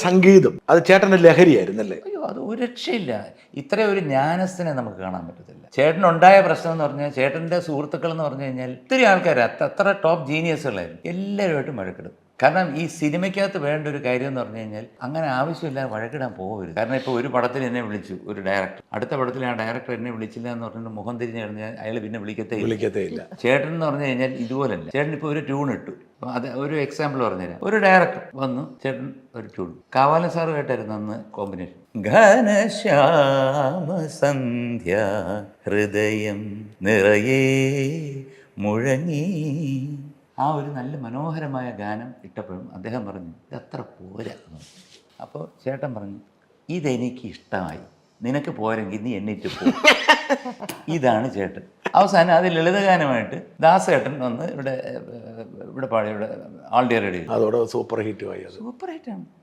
സംഗീതം അത് ചേട്ടൻ്റെ ലഹരിയായിരുന്നല്ലേ? അയ്യോ, അത് ഒരു രക്ഷയില്ല. ഇത്രയും ഒരു ജ്ഞാനസ്ഥനെ നമുക്ക് കാണാൻ പറ്റത്തില്ല. ചേട്ടനുണ്ടായ പ്രശ്നം എന്ന് പറഞ്ഞാൽ, ചേട്ടൻ്റെ സുഹൃത്തുക്കൾ എന്ന് പറഞ്ഞു കഴിഞ്ഞാൽ ഒത്തിരി ആൾക്കാർ അത്ര ടോപ്പ് ജീനിയസുകളായിരുന്നു. എല്ലാവരുമായിട്ടും വഴക്കിടും. കാരണം ഈ സിനിമയ്ക്കകത്ത് വേണ്ട ഒരു കാര്യം എന്ന് പറഞ്ഞു കഴിഞ്ഞാൽ അങ്ങനെ ആവശ്യമില്ലാതെ വഴക്കിടാൻ പോകരുത്. കാരണം ഇപ്പോൾ ഒരു പടത്തിൽ എന്നെ വിളിച്ചു ഒരു ഡയറക്ടർ, അടുത്ത പടത്തിൽ ആ ഡയറക്ടർ എന്നെ വിളിച്ചില്ല എന്ന് പറഞ്ഞിട്ട് മുഖം തിരിഞ്ഞ് കഴിഞ്ഞാൽ അയാൾ പിന്നെ വിളിക്കത്തേ ഇല്ല. ചേട്ടൻ എന്ന് പറഞ്ഞു കഴിഞ്ഞാൽ ഇതുപോലല്ല. ചേട്ടൻ ഇപ്പോൾ ഒരു ട്യൂൺ ഇട്ടു. അത് ഒരു എക്സാമ്പിൾ പറഞ്ഞുതരാം. ഒരു ഡയറക്ടർ വന്നു, ചേട്ടൻ ഒരു ട്യൂൺ, കാവാലൻ സാറ് കേട്ടായിരുന്നു അന്ന് കോമ്പിനേഷൻ. ഘനശ്യാമ സന്ധ്യ ഹൃദയം നിറയെ മുഴങ്ങി. ആ ഒരു നല്ല മനോഹരമായ ഗാനം ഇട്ടപ്പോഴും അദ്ദേഹം പറഞ്ഞു ഇതത്ര പോരാ. അപ്പോൾ ചേട്ടൻ പറഞ്ഞു ഇതെനിക്ക് ഇഷ്ടമായി, നിനക്ക് പോരെങ്കിൽ നീ എണ്ണീറ്റ് പോ. ഇതാണ് ചേട്ടൻ. അവസാനം അത് ലളിതഗാനമായിട്ട് ദാസേട്ടൻ വന്ന് ഇവിടെ പാടി, ഇവിടെ ആൾ ഡിയർ റെഡി. അതോടെ സൂപ്പർ ഹിറ്റ് ആയി. സൂപ്പർ ഹിറ്റാണ്.